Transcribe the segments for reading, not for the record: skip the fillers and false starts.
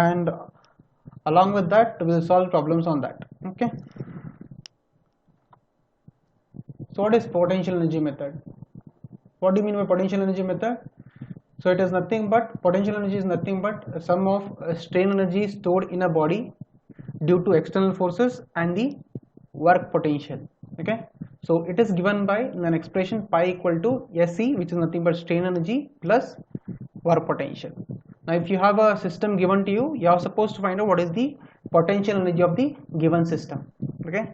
and along with that we'll solve problems on that. Okay, so what is potential energy method? What do you mean by potential energy method? So it is nothing but, potential energy is nothing but a sum of strain energy stored in a body due to external forces and the work potential. Okay, so it is given by an expression pi equal to SE, which is nothing but strain energy plus work potential. Now if you have a system given to you, you are supposed to find out what is the potential energy of the given system. Okay,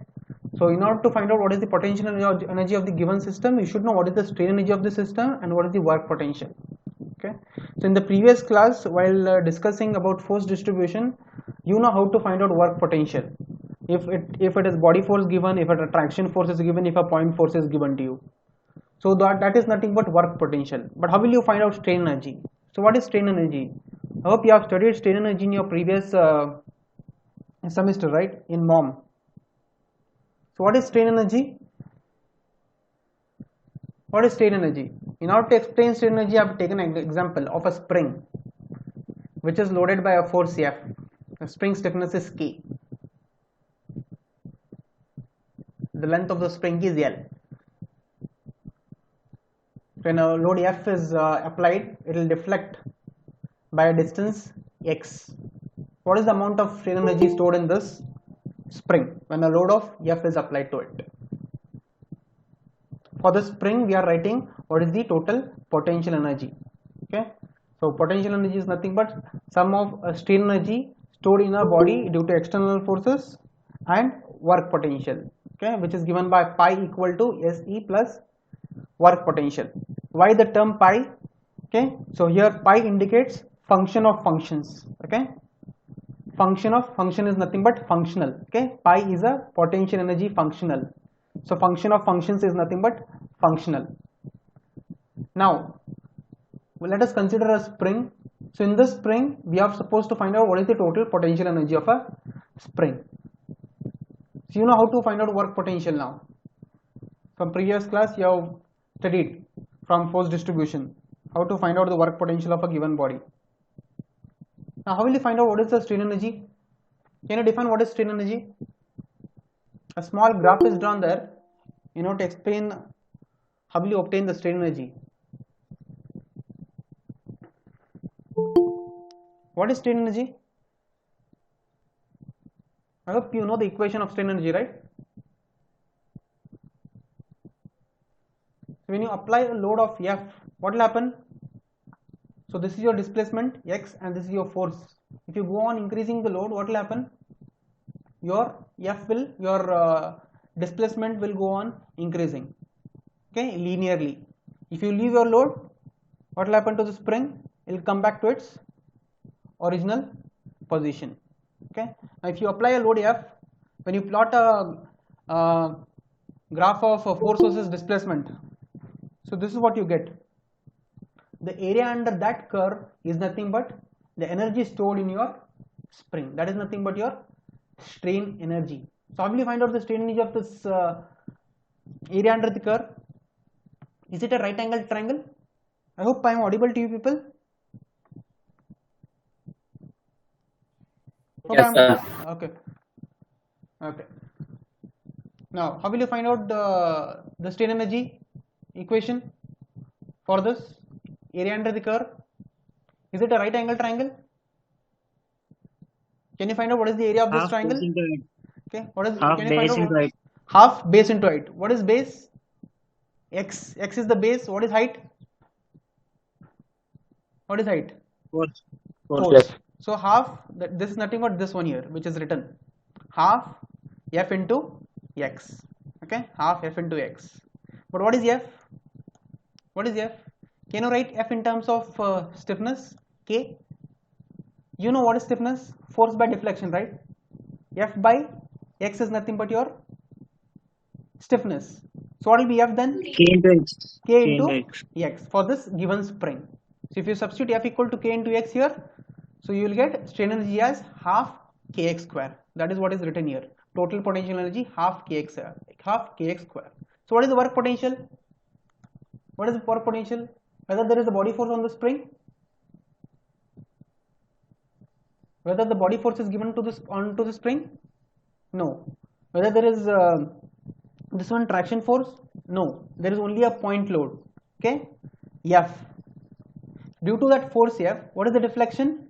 so in order to find out what is the potential energy of the given system, you should know what is the strain energy of the system and what is the work potential. Okay, so in the previous class, while discussing about force distribution, you know how to find out work potential. If it is body force given, if a traction force is given, if a point force is given to you, so that is nothing but work potential. But how will you find out strain energy? So what is strain energy? I hope you have studied strain energy in your previous semester, right, in MOM. So what is strain energy? What is strain energy? In order to explain strain energy, I have taken an example of a spring which is loaded by a force F. The spring stiffness is K. The length of the spring is L. When a load F is applied, it will deflect by a distance x. What is the amount of strain energy stored in this spring when a load of F is applied to it? For the spring, we are writing what is the total potential energy. Okay, so potential energy is nothing but sum of strain energy stored in a body due to external forces and work potential. Okay, which is given by pi equal to SE plus work potential. Why the term pi? Okay, so here pi indicates function of functions. Okay, function of function is nothing but functional. Okay, pi is a potential energy functional. So function of functions is nothing but functional. Now let us consider a spring. So in this spring, we are supposed to find out what is the total potential energy of a spring. So you know how to find out work potential now. From previous class, you have studied from force distribution how to find out the work potential of a given body. Now how will you find out what is the strain energy? Can you define what is strain energy? A small graph is drawn there, you know, to explain how will you obtain the strain energy. What is strain energy? I hope you know the equation of strain energy, right? When you apply a load of F, what will happen? So this is your displacement x and this is your force. If you go on increasing the load, what will happen? Your displacement will go on increasing, okay, linearly. If you leave your load, what will happen to the spring? It will come back to its original position. Okay. Now if you apply a load F, when you plot a graph of force versus displacement, so this is what you get. The area under that curve is nothing but the energy stored in your spring. That is nothing but your strain energy. So how will you find out the strain energy of this area under the curve? Is it a right angle triangle? I hope I am audible to you people. Yes, sir. Okay. Okay. Now, how will you find out the strain energy equation for this area under the curve? Is it a right angle triangle? Can you find out what is the area of this triangle? Base into it. Okay. What is? Half Can you find base out into height. half base into height? What is base? X. X is the base. What is height? What is height? Force. Force. So half. This is nothing but this one here, which is written half F into X. Okay. Half F into X. But what is F? What is F? Can you write F in terms of stiffness? K. You know what is stiffness? Force by deflection, right? F by X is nothing but your stiffness. So what will be F then? K into X. K into X for this given spring. So if you substitute F equal to K into X here, so you will get strain energy as half Kx square. That is what is written here. Total potential energy half Kx square. So what is the work potential? What is the work potential? Whether there is a body force on the spring, Whether the body force is given to this onto the spring? No. Whether there is this one traction force? No. There is only a point load. Okay, F. Due to that force F, what is the deflection?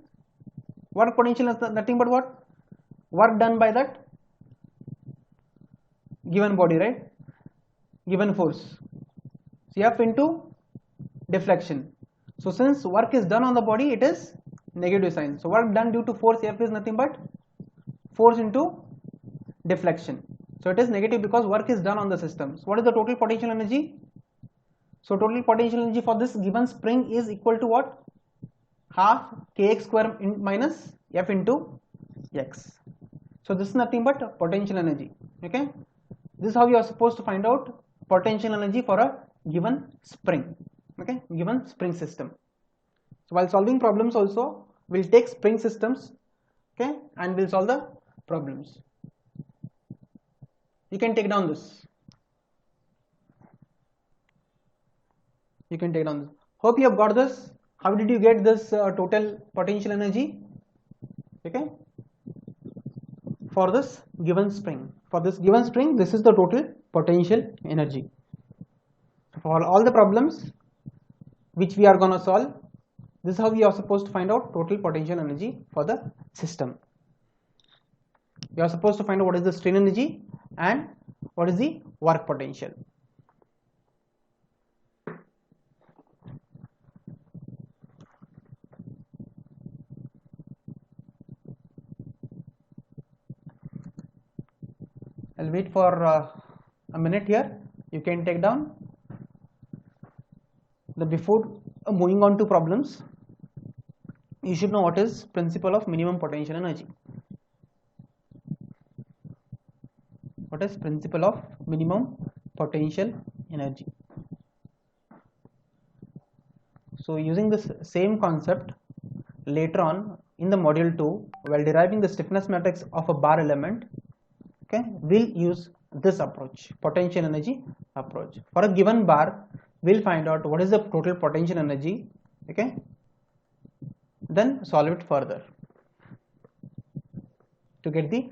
Work potential is nothing but what? Work done by that given body, right? Given force. So F into deflection. So since work is done on the body, it is negative sign. So work done due to force F is nothing but force into deflection. So it is negative because work is done on the system. So what is the total potential energy? So total potential energy for this given spring is equal to what? Half kx square minus F into x. So this is nothing but potential energy. Okay, this is how you are supposed to find out potential energy for a given spring. Okay, given spring system. So while solving problems also, we'll take spring systems, okay, and we'll solve the problems. You can take down this. You can take down this. Hope you have got this. How did you get this total potential energy? Okay, for this given spring. For this given spring, this is the total potential energy. For all the problems which we are going to solve, this is how we are supposed to find out total potential energy for the system. You are supposed to find out what is the strain energy and what is the work potential. I'll wait for a minute here. You can take down. Before moving on to problems, you should know what is principle of minimum potential energy. What is principle of minimum potential energy? So using this same concept, later on in the module 2, while deriving the stiffness matrix of a bar element, okay, we'll use this approach, potential energy approach. For a given bar, we'll find out what is the total potential energy, okay, then solve it further to get the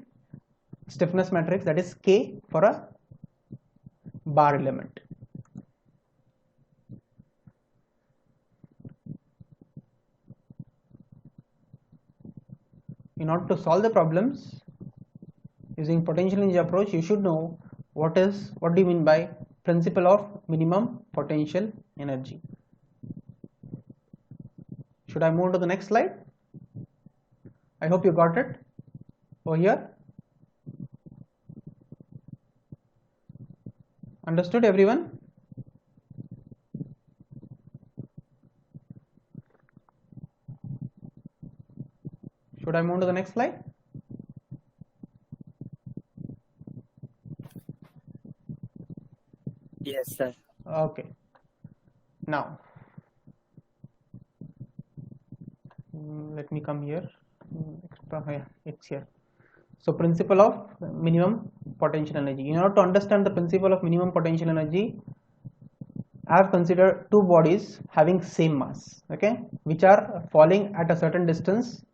stiffness matrix, that is K, for a bar element. In order to solve the problems using potential energy approach, you should know what do you mean by principle of minimum potential energy. Should I move to the next slide? I hope you got it over here. Understood, everyone? Should I move to the next slide? Yes, sir. Okay. Now, let me come here. Yeah, it's here. So, principle of minimum potential energy. In order to understand the principle of minimum potential energy, I have considered two bodies having same mass, okay, which are falling at a certain distance.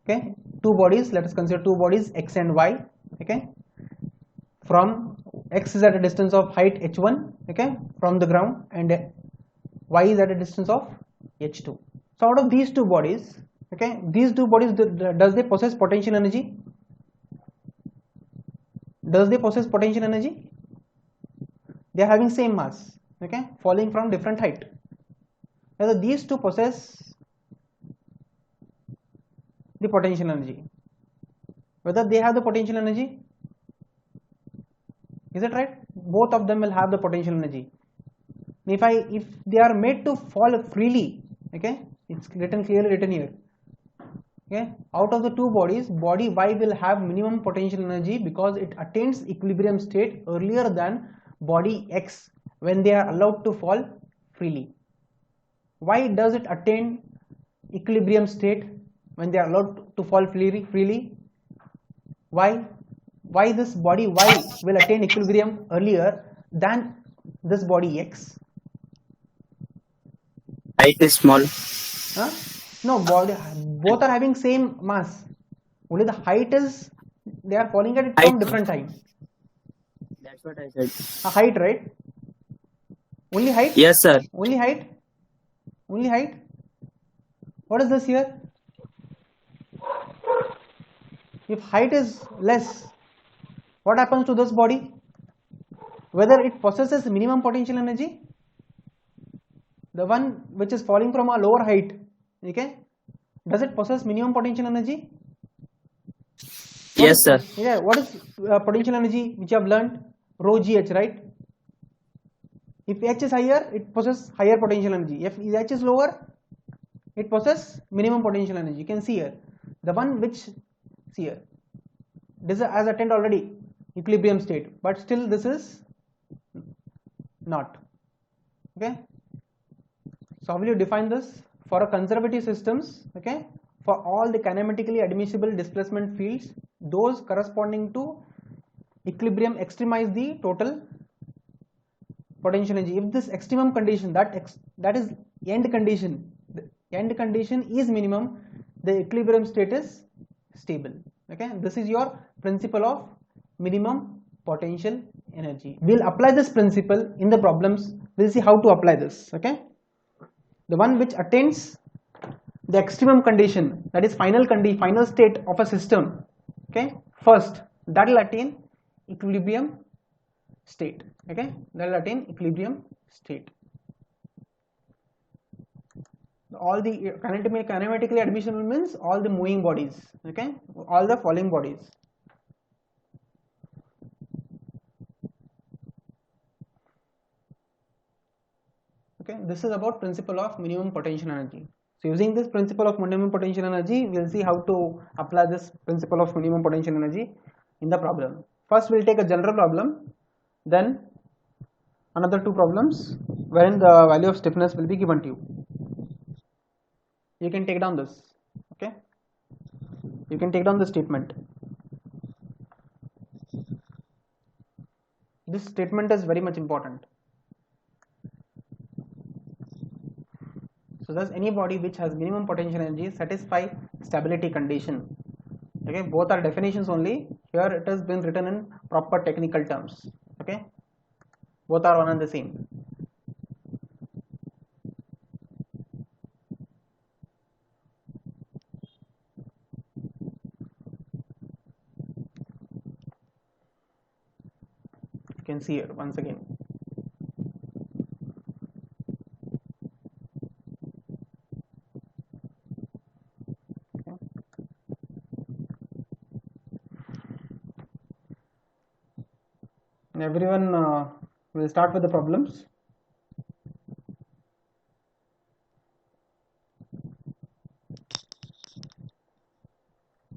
Okay, two bodies. Let us consider two bodies, x and y. Okay, from x is at a distance of height h1, okay, from the ground, and y is at a distance of h2. So out of these two bodies, okay, these two bodies, does they possess potential energy? Does they possess potential energy? They are having same mass, okay, falling from different height. Whether these two possess the potential energy, whether they have the potential energy, is it right? Both of them will have the potential energy. If they are made to fall freely, okay, it's clearly written here. Okay, out of the two bodies, body Y will have minimum potential energy because it attains equilibrium state earlier than body X when they are allowed to fall freely. Why does it attain equilibrium state when they are allowed to fall freely? Why this body Y will attain equilibrium earlier than this body X? Height is small. Huh? No, both are having same mass. Only the height is, they are falling at it Height. from different time. That's what I said. A height, right? Only height? Yes, sir. Only height? Only height? What is this here? If height is less, what happens to this body? Whether it possesses minimum potential energy, the one which is falling from a lower height, okay, does it possess minimum potential energy? Yes, sir. Yeah, what is potential energy which you have learned? Rho gh, right? If h is higher, it possesses higher potential energy. If h is lower, it possesses minimum potential energy. You can see here, the one which, see here, this has attained already equilibrium state, but still this is not. Okay, so how will you define this? For a conservative systems, okay, for all the kinematically admissible displacement fields, those corresponding to equilibrium extremize the total potential energy. If this extremum condition, that is end condition, the end condition is minimum, the equilibrium state is stable. Okay, this is your principle of minimum potential energy. We'll apply this principle in the problems. We'll see how to apply this. Okay, the one which attains the extremum condition, that is final state of a system, okay, first that will attain equilibrium state. Okay, that will attain equilibrium state. All the kinematically admissible means all the moving bodies, okay, all the falling bodies. Okay, this is about principle of minimum potential energy. So using this principle of minimum potential energy, we'll see how to apply this principle of minimum potential energy in the problem. First we'll take a general problem, then another two problems wherein the value of stiffness will be given to you. You can take down this, okay, you can take down the statement. This statement is very much important. So thus any body which has minimum potential energy satisfy stability condition. Okay, both are definitions only. Here it has been written in proper technical terms. Okay, both are one and the same. You can see here once again. Everyone will start with the problems.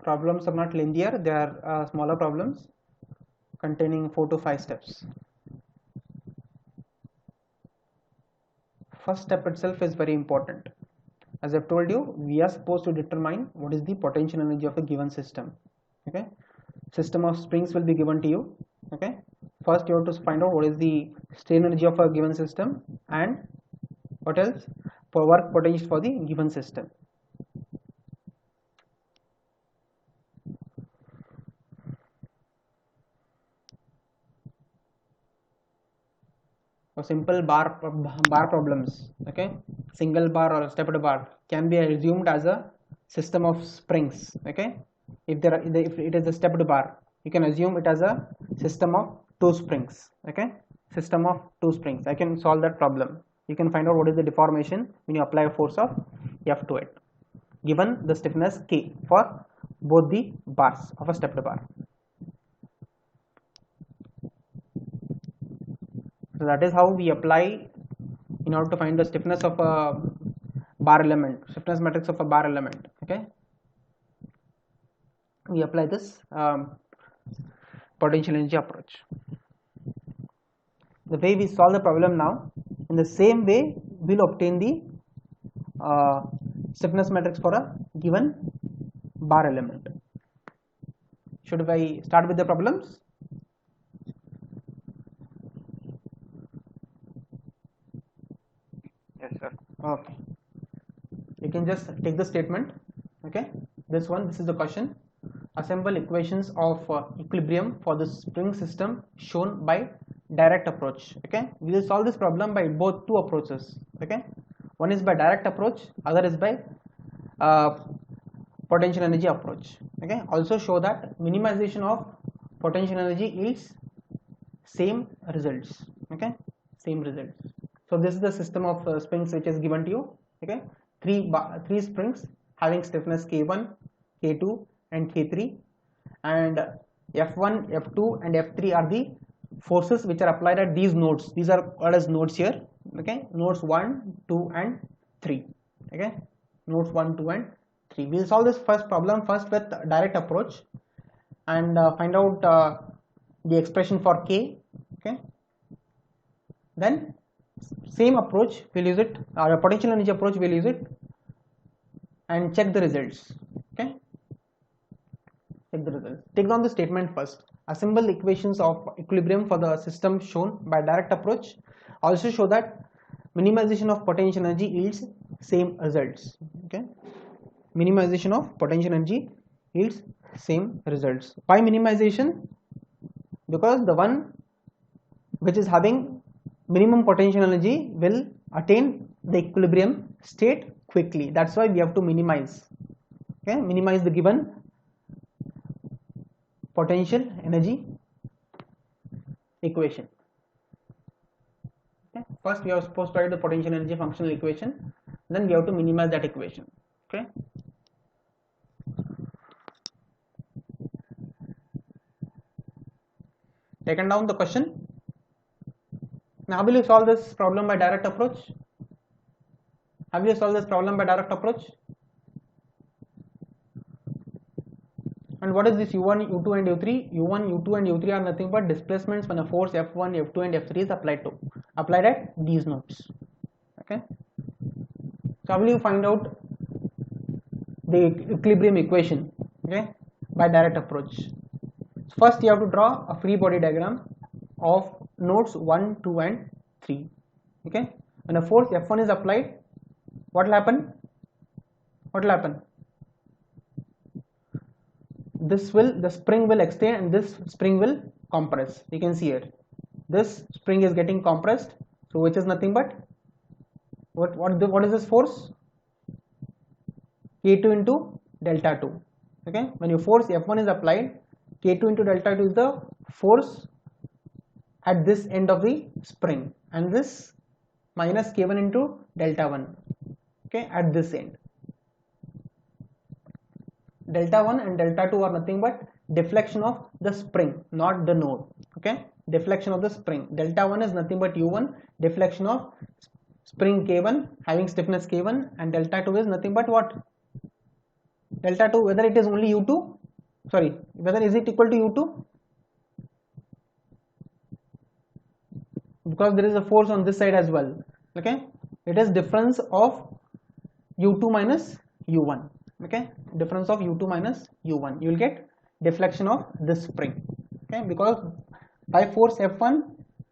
Problems are not linear, they are smaller problems containing 4 to 5 steps. First step itself is very important. As I've told you, we are supposed to determine what is the potential energy of a given system. Okay, system of springs will be given to you. Okay, first you have to find out what is the strain energy of a given system and what else, for work potential for the given system. For simple bar problems, okay, single bar or stepped bar can be assumed as a system of springs. Okay, if it is a stepped bar, you can assume it as a system of 2 springs. Okay, system of 2 springs, I can solve that problem. You can find out what is the deformation when you apply a force of F to it, given the stiffness K for both the bars of a stepped bar. So that is how we apply in order to find the stiffness of a bar element, stiffness matrix of a bar element. Okay, we apply this potential energy approach. The way we solve the problem now, in the same way we'll obtain the stiffness matrix for a given bar element. Should I start with the problems? Yes, sir. Okay, you can just take the statement. Okay, this is the question. assemble equations of equilibrium for the spring system shown by direct approach. Okay, we will solve this problem by both two approaches. Okay, one is by direct approach, other is by uh, potential energy approach. Okay, also show that minimization of potential energy yields same results. Okay, same results. So this is the system of springs which is given to you. Okay, three springs having stiffness K1, K2 and K3, and F1, F2 and F3 are the forces which are applied at these nodes. These are called as nodes here. Okay, nodes 1, 2 and 3. Okay, nodes 1, 2 and 3. We will solve this first problem first with direct approach and find out the expression for K. Okay, then same approach we'll use it, our potential energy approach we'll use it and check the results. Okay, check the results. Take down the statement first. Assemble equations of equilibrium for the system shown by direct approach. Also show that minimization of potential energy yields same results. Okay, minimization of potential energy yields same results. Why minimization? Because the one which is having minimum potential energy will attain the equilibrium state quickly. That's why we have to minimize. Okay, minimize the given potential energy equation. Okay, first we are supposed to write the potential energy functional equation, then we have to minimize that equation. Okay, taken down the question. Now, how will you solve this problem by direct approach? How will you solve this problem by direct approach? And what is this U1, U2 and U3? U1, U2 and U3 are nothing but displacements when a force F1, F2 and F3 is applied at these nodes. Okay. So how will you find out the equilibrium equation? Okay, by direct approach. First you have to draw a free body diagram of nodes 1, 2 and 3. Okay, when a force F1 is applied, what will happen? What will happen? The spring will extend and this spring will compress. You can see here, this spring is getting compressed, so which is nothing but what is this force? K2 into delta 2. Okay, when your force F1 is applied, K2 into delta 2 is the force at this end of the spring, and this minus K1 into delta 1. Okay, at this end. Delta 1 and delta 2 are nothing but deflection of the spring, not the node. Okay, deflection of the spring. Delta 1 is nothing but U1, deflection of spring K1 having stiffness K1, and delta 2 is nothing but what? Delta 2, whether it is only U2, sorry, whether is it equal to U2? Because there is a force on this side as well. Okay, it is difference of U2 minus U1. Okay, difference of U2 minus U1, you will get deflection of this spring. Okay, because by force F1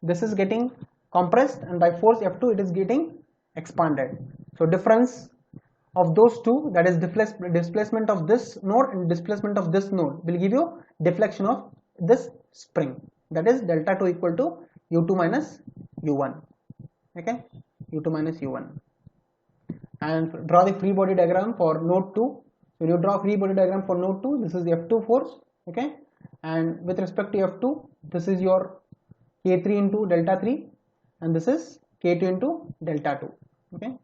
this is getting compressed and by force F2 it is getting expanded. So difference of those two, that is displacement of this node and displacement of this node, will give you deflection of this spring, that is delta 2 equal to U2 minus U1. Okay, U2 minus U1. And draw the free body diagram for node 2. When you draw free body diagram for node 2, this is the F2 force. Okay, and with respect to F2, this is your K3 into delta 3 and this is K2 into delta 2. Okay,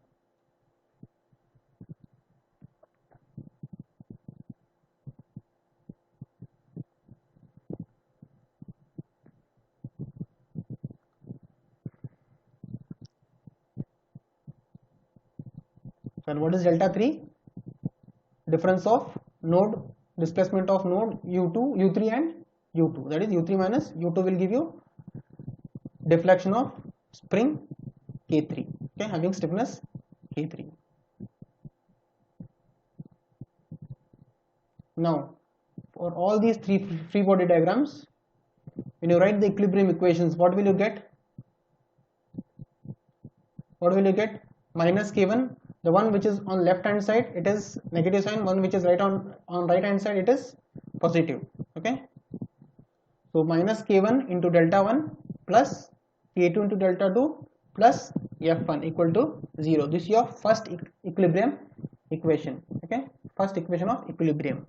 and what is delta 3? Difference of node, displacement of node U2, U3 and U2, that is U3 minus U2 will give you deflection of spring K3, okay, having stiffness K3. Now for all these three free body diagrams, when you write the equilibrium equations, what will you get? What will you get? Minus K1, the one which is on left hand side it is negative sign, one which is on right hand side it is positive. Okay, so minus k1 into delta 1 plus k2 into delta 2 plus f1 equal to 0. This is your first equilibrium equation. Okay, first equation of equilibrium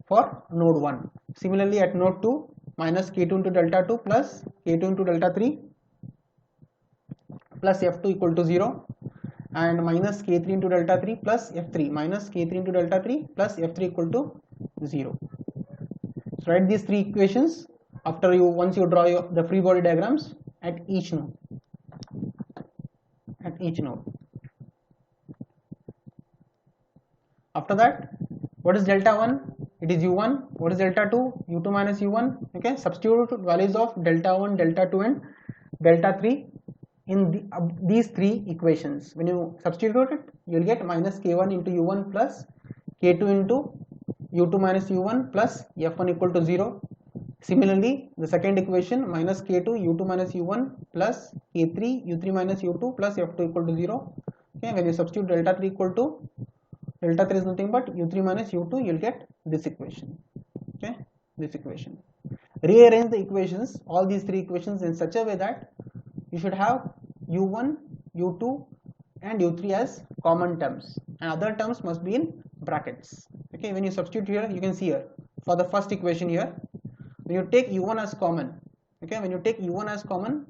for node 1. Similarly at node 2, minus k2 into delta 2 plus k2 into delta 3 plus f2 equal to 0, and minus k3 into delta 3 plus f3 minus k3 into delta 3 plus f3 equal to 0. So write these three equations after you, once you draw the free body diagrams at each node. After that, what is delta 1? It is u1. What is delta 2? u2 minus u1. Okay, substitute values of delta 1, delta 2 and delta 3 in these three equations. When you substitute it, you will get minus k1 into u1 plus k2 into u2 minus u1 plus f1 equal to 0. Similarly, the second equation, minus k2 u2 minus u1 plus k3 u3 minus u2 plus f2 equal to 0. Okay, when you substitute delta 3 equal to, delta 3 is nothing but u3 minus u2, you will get this equation. Okay, this equation. Rearrange the equations, all these three equations, in such a way that you should have u1, u2 and u3 as common terms, and other terms must be in brackets. Okay, when you substitute here, you can see here for the first equation here, when you take u1 as common, okay, when you take u1 as common,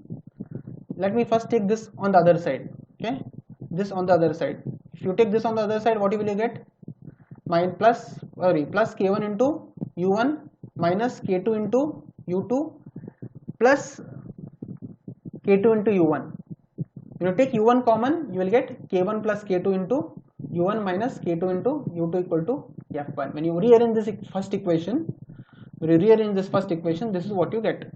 let me first take this on the other side. Okay, this on the other side. If you take this on the other side, what will you get? Plus k1 into u1 minus k2 into u2 plus k2 into u1. When you take u1 common, you will get k1 plus k2 into u1 minus k2 into u2 equal to f1. When you rearrange this first equation, this is what you get.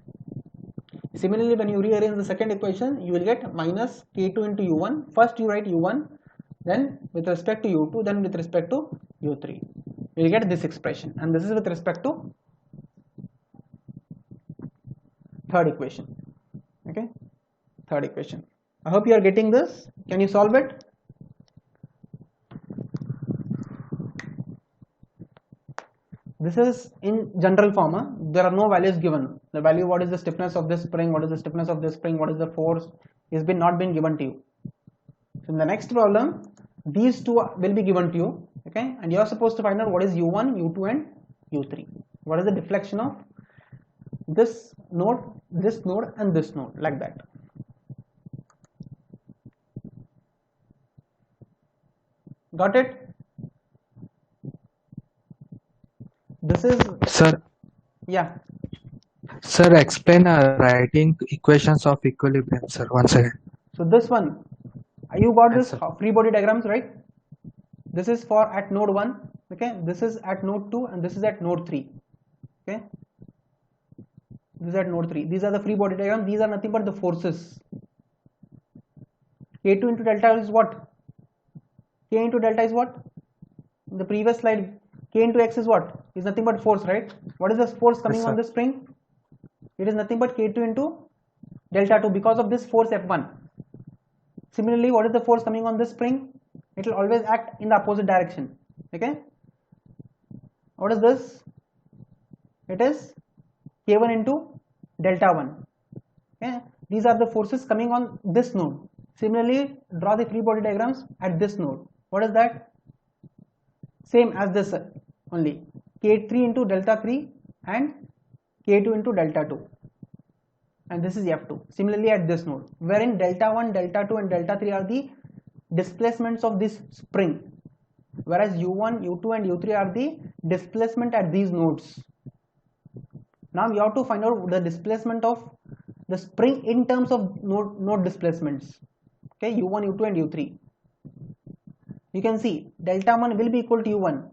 Similarly, when you rearrange the second equation, you will get minus k2 into u1. First you write u1, then with respect to u2, then with respect to u3. You will get this expression, and this is with respect to third equation. Okay, third equation. I hope you are getting this. Can you solve it? This is in general form. There are no values given. The value, what is the stiffness of this spring, what is the stiffness of this spring, what is the force, is not been given to you. So in the next problem, these two will be given to you. Okay, and you are supposed to find out what is u1, u2 and u3. What is the deflection of this node and this node, like that. Got it? This is, Sir, yeah. sir, explain writing equations of equilibrium, sir, once again. So this one, you got Yes, this sir. free body diagrams, right? This is for at node 1, okay, this is at node 2, and this is at node 3. Okay, this is at node 3. These are the free body diagrams. These are nothing but the forces. K2 into delta is what? K into delta is what? In the previous slide, K into X is what? Is nothing but force, right? What is the force coming Yes, on sir. this spring? It is nothing but K2 into delta 2 because of this force F1. Similarly, what is the force coming on this spring? It will always act in the opposite direction. Okay, what is this? It is K1 into delta 1. Okay, these are the forces coming on this node. Similarly, draw the free body diagrams at this node. What is that? Same as this only, K3 into delta 3 and K2 into delta 2, and this is F2. Similarly at this node, wherein delta 1, delta 2 and delta 3 are the displacements of this spring, whereas u1, u2 and u3 are the displacement at these nodes. Now you have to find out the displacement of the spring in terms of node displacements. Okay, u1, u2 and u3. You can see delta 1 will be equal to u1.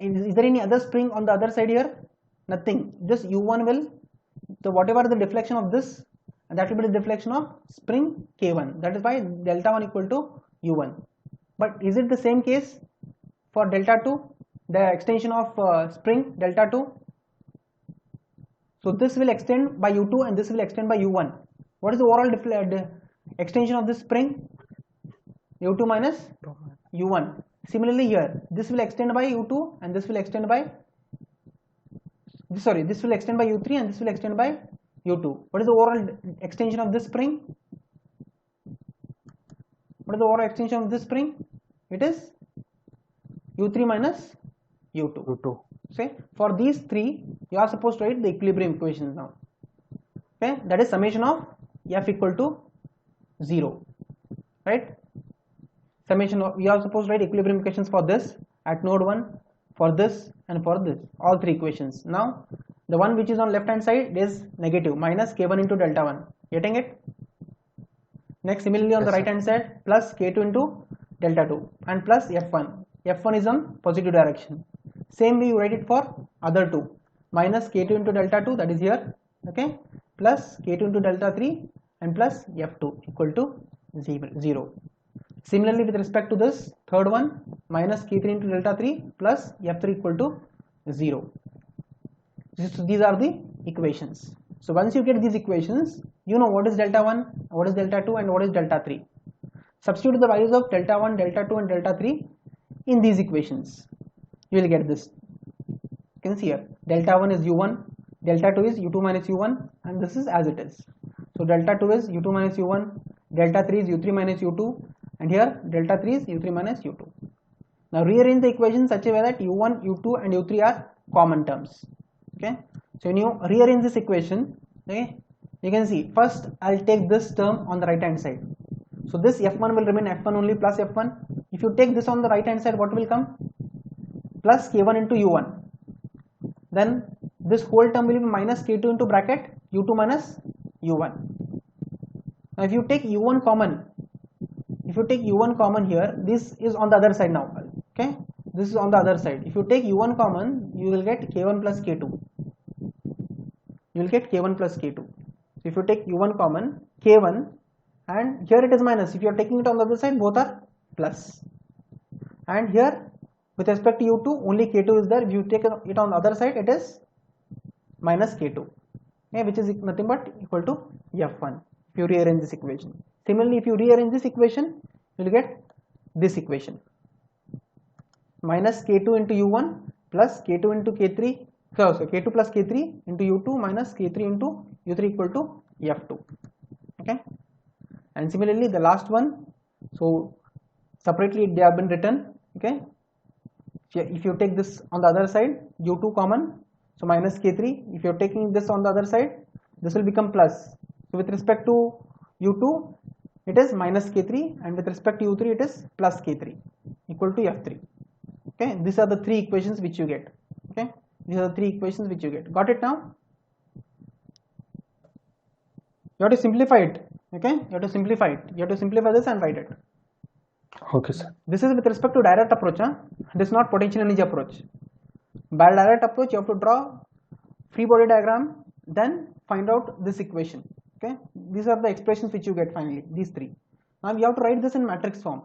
Is there any other spring on the other side here? Nothing. Just u1 will, so whatever the deflection of this, that will be the deflection of spring k1. That is why delta 1 equal to u1. But is it the same case for delta 2, the extension of spring delta 2? So this will extend by u2 and this will extend by u1. What is the overall extension of this spring? u2 minus u1. Similarly here, this will extend by u2 and this will extend by this will extend by u3 and this will extend by u2. What is the overall extension of this spring? What is the overall extension of this spring? It is u3 minus u2. U2. Say for these three, you are supposed to write the equilibrium equations now. Okay, that is summation of f equal to 0, right? Summation of, we are supposed to write equilibrium equations for this at node 1, for this and for this, all three equations. Now the one which is on left hand side is negative, minus k1 into delta 1, getting it? Next, similarly on the right hand side, plus k2 into delta 2 and plus f1. F1 is on positive direction. Same way you write it for other two, minus k2 into delta 2, that is here, okay, plus k2 into delta 3 and plus f2 equal to 0. Similarly with respect to this third one, minus k3 into delta 3 plus f3 equal to 0. These are the equations. So once you get these equations, you know what is delta 1, what is delta 2 and what is delta 3. Substitute the values of delta 1, delta 2 and delta 3 in these equations. You will get this. You can see here, delta 1 is u1, delta 2 is u2 minus u1, and this is as it is. So delta 2 is u2 minus u1, delta 3 is u3 minus u2, and here delta 3 is u3 minus u2. Now rearrange the equation such a way that u1, u2 and u3 are common terms. Okay, so when you rearrange this equation, okay, you can see first I'll take this term on the right hand side. So this f1 will remain f1 only plus f1. If you take this on the right hand side, what will come? Plus k1 into u1. Then this whole term will be minus k2 into bracket u2 minus u1. Now if you take u1 common, here, this is on the other side now. Okay, this is on the other side. If you take u1 common, you will get k1 plus k2. You will get k1 plus k2. So if you take u1 common, k1, and here it is minus. If you are taking it on the other side, both are plus. And here with respect to u2, only k2 is there. If you take it on the other side, it is minus k2, okay, which is nothing but equal to f1 if you rearrange this equation. Similarly, if you rearrange this equation, you will get this equation, minus k2 into u1 plus k2 into k3, so k2 plus k3 into u2 minus k3 into u3 equal to f2. Okay, and similarly the last one, so separately they have been written. Okay, if you take this on the other side, u2 common, so minus k3. If you are taking this on the other side, this will become plus. So with respect to u2, it is minus k3, and with respect to u3, it is plus k3 equal to f3. Okay, these are the three equations which you get. Okay, these are the three equations which you get. Got it now? You have to simplify it. Okay, you have to simplify it. You have to simplify this and write it. Okay, sir. This is with respect to direct approach. This is not potential energy approach. By direct approach, you have to draw free body diagram, then find out this equation. Okay, these are the expressions which you get finally, these three. Now you have to write this in matrix form.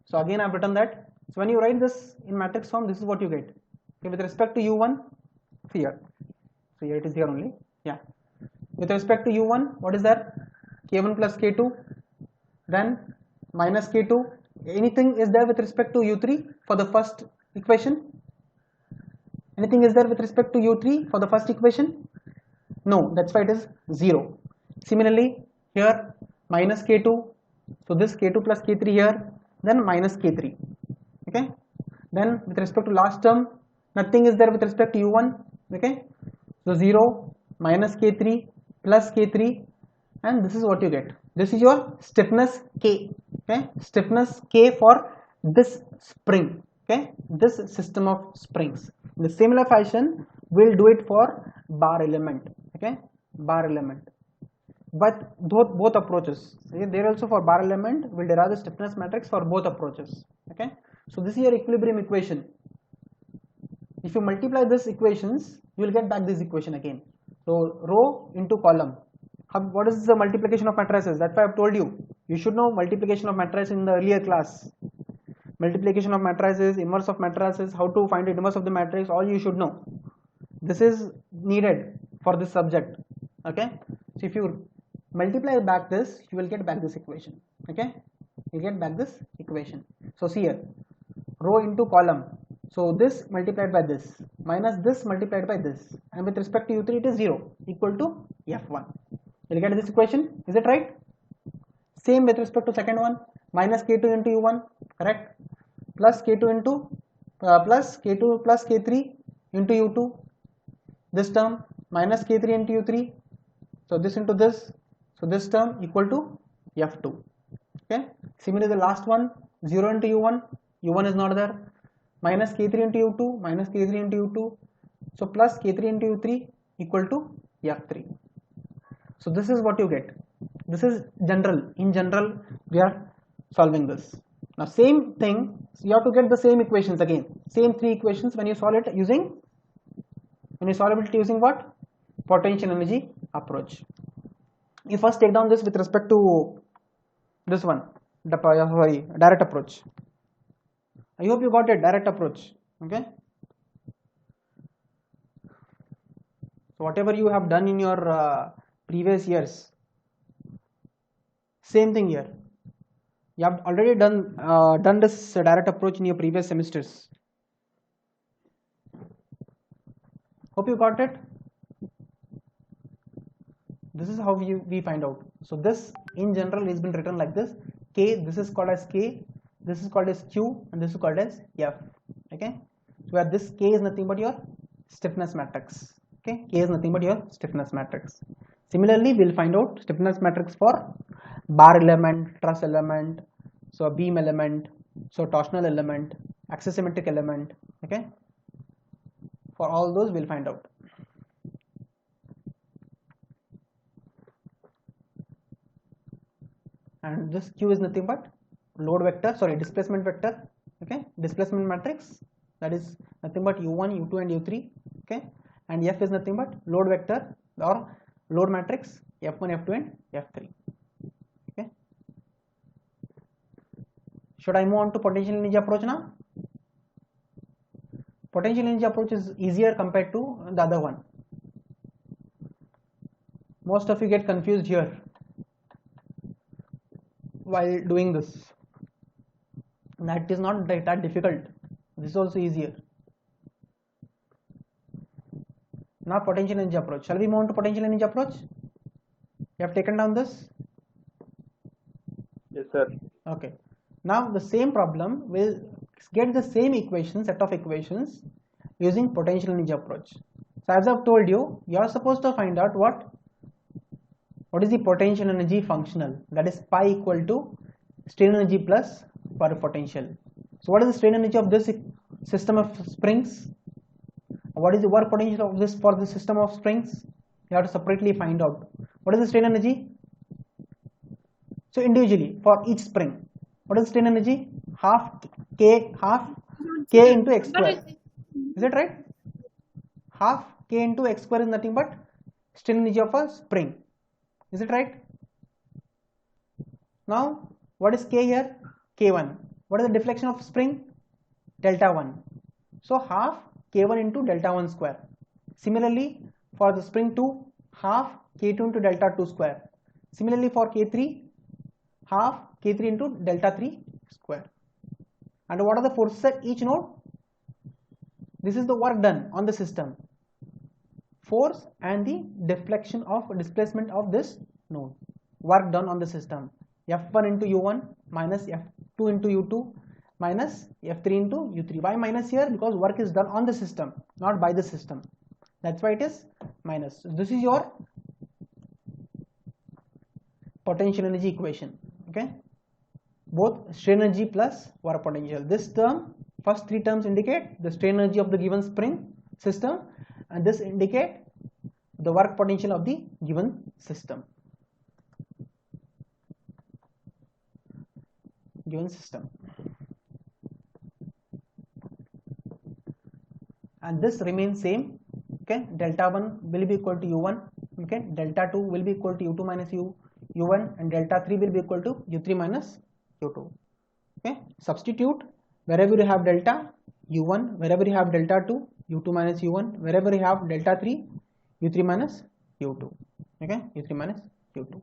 So again I have written that. So when you write this in matrix form, this is what you get. Okay, with respect to u1, here. So here it is here only. Yeah. With respect to u1, what is there? k1 plus k2, then minus k2. Anything is there with respect to u3 for the first equation? Anything is there with respect to u3 for the first equation? No, that's why it is 0. Similarly, here minus k2, so this k2 plus k3 here, then minus k3. Okay, then with respect to last term, nothing is there with respect to u1. Okay, so 0, minus k3, plus k3, and this is what you get. This is your stiffness k. Okay, stiffness k for this spring. Okay, this system of springs. In the similar fashion, we'll do it for bar element. Okay, bar element. But both approaches. Okay, there also for bar element, we'll derive the stiffness matrix for both approaches. Okay, so this is your equilibrium equation. If you multiply these equations, you will get back this equation again. So row into column. What is the multiplication of matrices? That's why I've told you. You should know multiplication of matrices in the earlier class. Multiplication of matrices, inverse of matrices, how to find the inverse of the matrix, all you should know. This is needed for this subject. Okay, so if you multiply back this, you will get back this equation. Okay, you get back this equation. So see here, row into column. So this multiplied by this minus this multiplied by this, and with respect to u3 it is 0, equal to F1. You'll get this equation, is it right? Same with respect to second one, minus k2 into u1, correct, plus k2 into plus k2 plus k3 into u2, this term minus k3 into u3, so this into this, so this term equal to F2. Okay, similarly the last one, 0 into u1, u1 is not there, minus k3 into u2, minus k3 into u2, so plus k3 into u3 equal to F3. So this is what you get. This is general. In general, we are solving this. Now same thing, you have to get the same equations again. Same three equations when you solve it using, what? Potential energy approach. You first take down this with respect to this one, direct approach. I hope you got it, direct approach. Okay. So whatever you have done in your previous years, same thing here. You have already done this direct approach in your previous semesters. Hope you got it. This is how we find out. So this in general has been written like this. K, this is called as K, this is called as Q, and this is called as F. Okay. So where this K is nothing but your stiffness matrix. Okay, K is nothing but your stiffness matrix. Similarly, we'll find out stiffness matrix for bar element, truss element, so beam element, so torsional element, axisymmetric element. Okay, for all those we'll find out. And this Q is nothing but load vector, displacement vector. Okay, displacement matrix, that is nothing but u1, u2 and u3. Okay, and F is nothing but load vector or load matrix F1, F2 and F3. Okay, should I move on to potential energy approach now? Potential energy approach is easier compared to the other one. Most of you get confused here while doing this. That is not that difficult. This is also easier. Now potential energy approach. Shall we move on to potential energy approach? You have taken down this? Yes, sir. Okay. Now the same problem will get the same equation, set of equations using potential energy approach. So as I've told you, you are supposed to find out what is the potential energy functional, that is pi equal to strain energy plus work potential. So what is the strain energy of this system of springs? What is the work potential of this for the system of springs? You have to separately find out. What is the strain energy? So individually for each spring, what is the strain energy? Half k into x square. Is that right? Half k into x square is nothing but strain energy of a spring. Is it right? Now what is k here? K1. What is the deflection of spring? Delta 1. So half k1 into delta 1 square. Similarly for the spring 2, half k2 into delta 2 square. Similarly for k3, half k3 into delta 3 square. And what are the forces at each node? This is the work done on the system. Force and the deflection of displacement of this node. Work done on the system. F1 into u1 minus F2 into u2 minus F3 into u3. Why minus here? Because work is done on the system, not by the system. That's why it is minus. So this is your potential energy equation. Okay, both strain energy plus work potential. This term, first three terms indicate the strain energy of the given spring system, and this indicate the work potential of the given system. And this remains same. Okay, delta 1 will be equal to u1. Okay, delta 2 will be equal to u2 minus u1, and delta 3 will be equal to u3 minus u2. Okay, substitute wherever you have delta u1, wherever you have delta 2, u2 minus u1, wherever you have delta 3, u3 minus u2. Okay, u3 minus u2.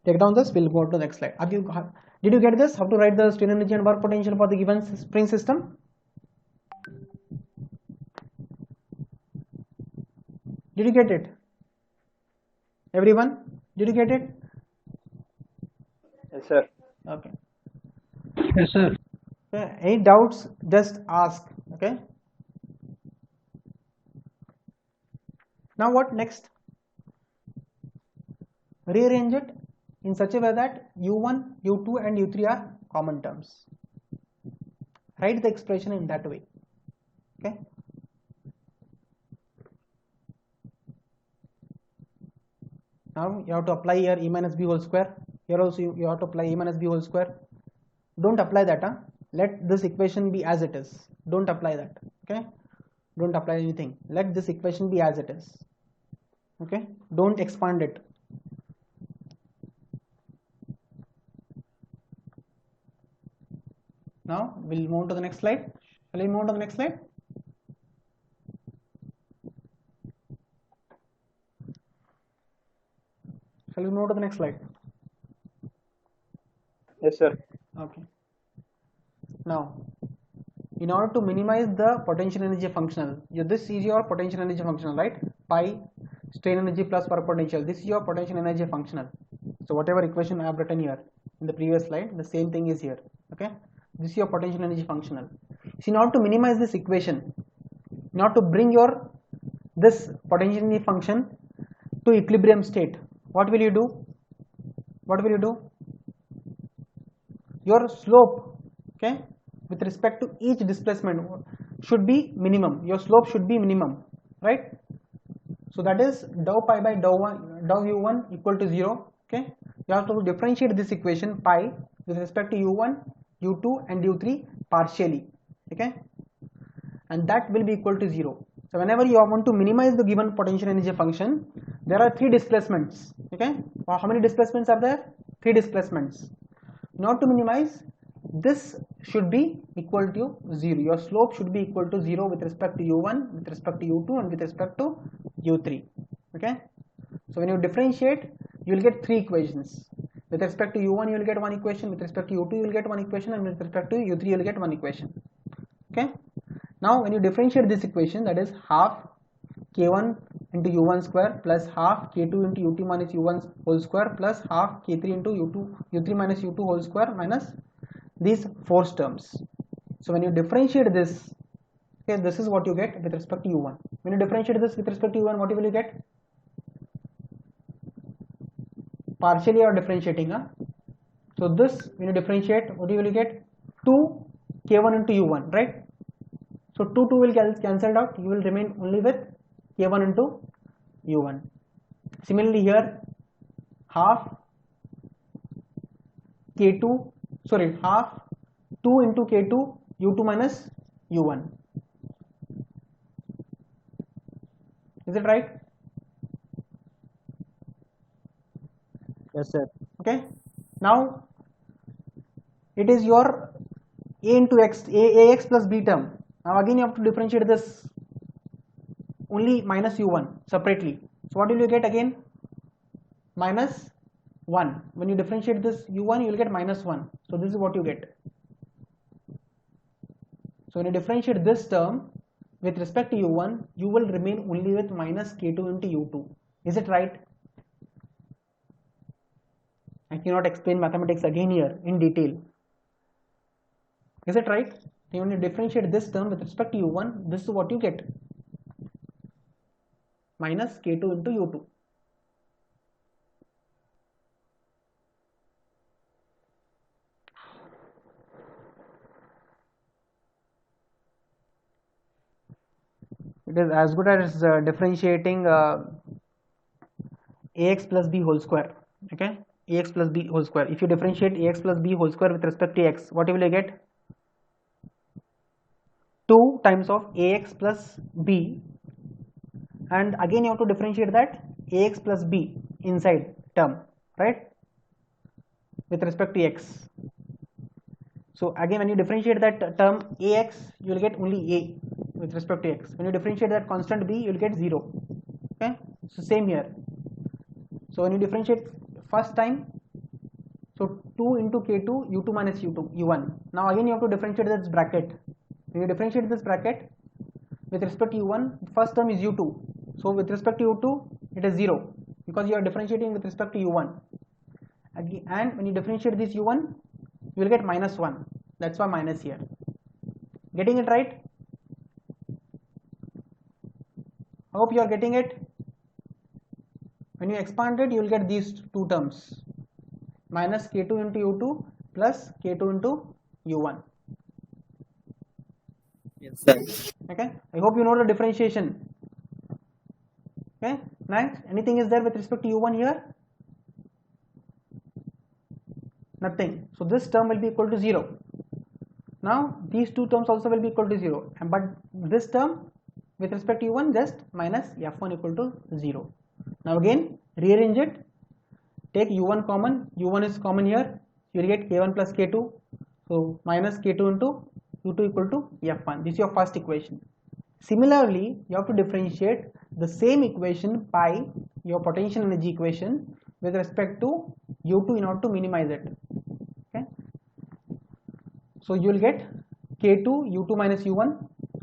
Take down this, we'll go to the next slide. Did you get this? How to write the strain energy and work potential for the given spring system? Did you get it? Everyone? Did you get it? Yes, sir. Okay. Yes, sir. Okay. Any doubts? Just ask. Okay. Now what next? Rearrange it in such a way that U1, U2 and U3 are common terms. Write the expression in that way. Okay. Now you have to apply here E minus B whole square. Here also you have to apply E minus B whole square. Don't apply that. Let this equation be as it is. Don't apply that. Okay. Don't apply anything. Let this equation be as it is. Okay. Don't expand it. Now we'll move on to the next slide. Shall we move on to the next slide? Shall we move to the next slide? Yes, sir. Okay. Now, in order to minimize the potential energy functional, this is your potential energy functional, right? Pi strain energy plus work potential. This is your potential energy functional. So whatever equation I have written here in the previous slide, the same thing is here. Okay. This is your potential energy functional. So in order to minimize this equation, in order to bring your this potential energy function to equilibrium state, what will you do? What will you do? Your slope, okay, with respect to each displacement should be minimum. Your slope should be minimum, right? So that is dou pi by dou u1 equal to 0. Okay, you have to differentiate this equation pi with respect to u1, u2 and u3 partially. Okay, and that will be equal to 0. So whenever you want to minimize the given potential energy function, there are 3 displacements. Okay, how many displacements are there? 3 displacements. Not to minimize, this should be equal to 0. Your slope should be equal to 0 with respect to u1, with respect to u2 and with respect to u3. Okay, so when you differentiate, you will get 3 equations. With respect to u1 you will get 1 equation, with respect to u2 you will get 1 equation, and with respect to u3 you will get 1 equation. Okay, now when you differentiate this equation, that is half k1 into u1 square plus half k2 into u2 minus u1 whole square plus half k3 into u3 minus u2 whole square minus these 4 terms. So when you differentiate this, okay, this is what you get with respect to u1. When you differentiate this with respect to u1, what will you get? Partially you are differentiating. So this, when you differentiate, what will you get? 2 k1 into u1, right? So 2 will cancelled out. You will remain only with k1 into u1. Similarly here, half k2, sorry, half 2 into k2 u2 minus u1. Is it right? Yes, sir. Okay. Now it is your a into x, ax plus b term. Now again you have to differentiate this only minus u1 separately. So what will you get again? Minus 1. When you differentiate this u1, you will get minus 1. So this is what you get. So when you differentiate this term with respect to u1, you will remain only with minus k2 into u2. Is it right? I cannot explain mathematics again here in detail. Is it right? When you differentiate this term with respect to u1, this is what you get. Minus k2 into u2. It is as good as differentiating ax plus b whole square. Okay, ax plus b whole square. If you differentiate ax plus b whole square with respect to x, what will you get? 2 times of ax plus b, and again you have to differentiate that ax plus b inside term, right, with respect to x. So again when you differentiate that term ax, you will get only a with respect to x. When you differentiate that constant b, you will get 0. Okay, so same here. So when you differentiate first time, so So 2 into K2 U2 minus U2 U1. Now again you have to differentiate this bracket. When you differentiate this bracket with respect to U1, first term is U2. So with respect to U2, it is 0 because you are differentiating with respect to U1. Again, and when you differentiate this U1, you will get minus 1. That's why minus here. Getting it right? I hope you are getting it. When you expand it, you will get these two terms. Minus K2 into U2 plus K2 into U1. Yes, sir. Okay. I hope you know the differentiation. Okay. Next, anything is there with respect to U1 here? Nothing. So this term will be equal to 0. Now these two terms also will be equal to 0. But this term with respect to U1 just minus F1 equal to 0. Now again rearrange it. Take U1 common. U1 is common here. You will get K1 plus K2. So minus K2 into U2 equal to F1. This is your first equation. Similarly, you have to differentiate the same equation by your potential energy equation with respect to U2 in order to minimize it. Okay. So you will get K2 U2 minus U1.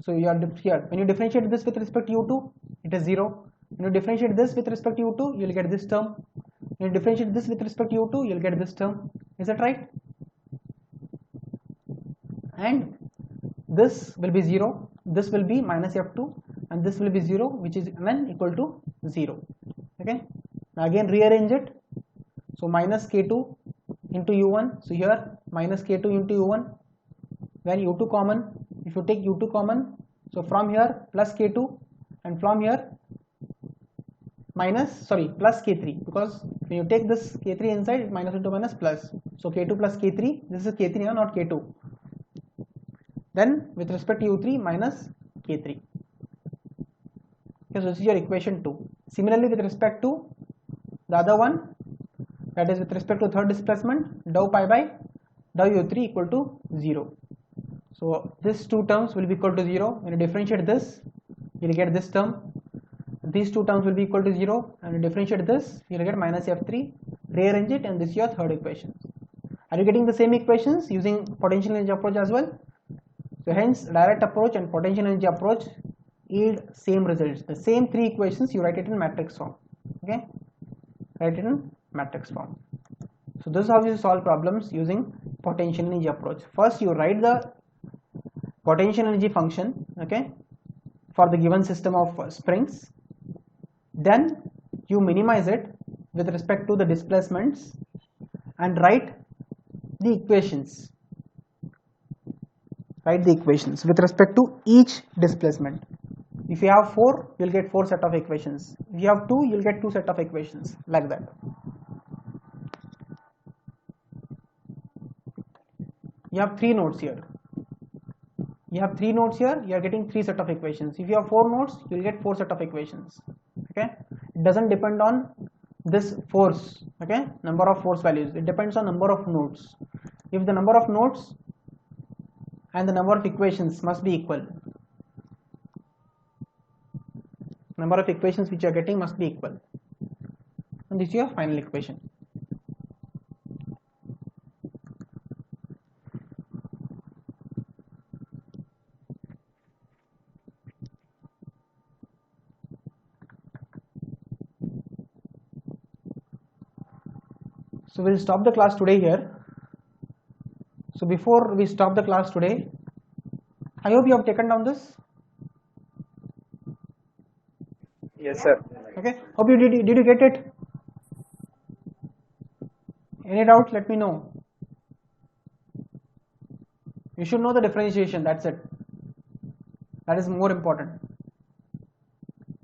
So you are here. When you differentiate this with respect to U2, it is 0. When you differentiate this with respect to U2, you will get this term. When you differentiate this with respect to U2, you will get this term. Is that right? And this will be 0. This will be minus F2 and this will be 0, which is then equal to 0. Okay. Now again rearrange it. So minus K2 into U1. So here minus K2 into U1. Then U2 common. If you take U2 common, so from here plus K2 and from here plus K3, because when you take this K3 inside, it minus into minus plus. So K2 plus K3, this is K3 now, not K2. Then with respect to U3 minus K3. Okay, so this is your equation 2. Similarly with respect to the other one, that is with respect to third displacement, dou pi by dou U3 equal to 0. So these two terms will be equal to 0. When you differentiate this, you will get this term. These two terms will be equal to 0, and you differentiate this, you will get minus F3. Rearrange it, and this is your third equation. Are you getting the same equations using potential energy approach as well? So hence direct approach and potential energy approach yield same results. The same three equations, you write it in matrix form. Okay, write it in matrix form. So this is how you solve problems using potential energy approach. First you write the potential energy function, okay, for the given system of springs. Then you minimize it with respect to the displacements and write the equations. Write the equations with respect to each displacement. If you have 4, you will get 4 set of equations. If you have 2, you will get 2 set of equations, like that. You have 3 nodes here. You have 3 nodes here, you are getting 3 set of equations. If you have 4 nodes, you will get 4 set of equations. Okay, it doesn't depend on this force, okay, number of force values. It depends on number of nodes. If the number of nodes and the number of equations must be equal, number of equations which you are getting must be equal, and this is your final equation. So we'll stop the class today here. So before we stop the class today, I hope you have taken down this. Yes, sir. Okay, hope you did you get it? Any doubts, let me know. You should know the differentiation, that's it. That is more important.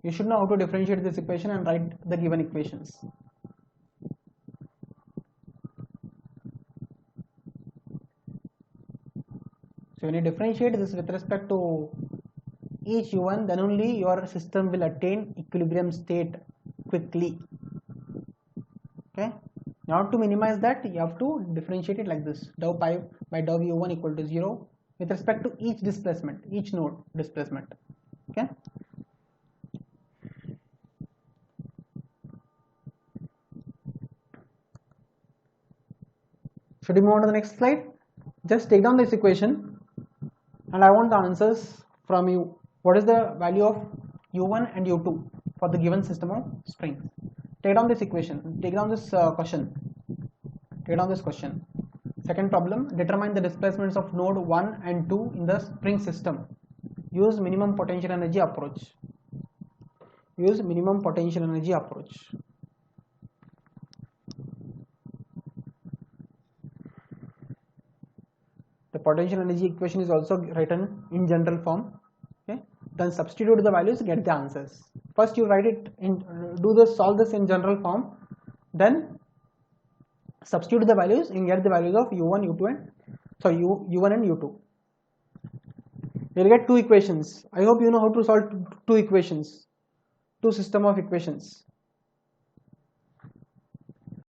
You should know how to differentiate this equation and write the given equations. So when you differentiate this with respect to each U1, then only your system will attain equilibrium state quickly. Okay. In order to minimize that, you have to differentiate it like this: dou pi by dou U1 equal to 0 with respect to each displacement, each node displacement. Okay. Should we move on to the next slide? Just take down this equation and I want the answers from you. What is the value of u1 and u2 for the given system of springs? Take down this equation, take down this question. Take down this question. Second problem, determine the displacements of node 1 and 2 in the spring system. Use minimum potential energy approach. Use minimum potential energy approach. The potential energy equation is also written in general form. Okay, then substitute the values, get the answers. First you write it in, solve this in general form, then substitute the values and get the values of u1, u2 and u1 and u2. You will get two equations. I hope you know how to solve two equations, two system of equations.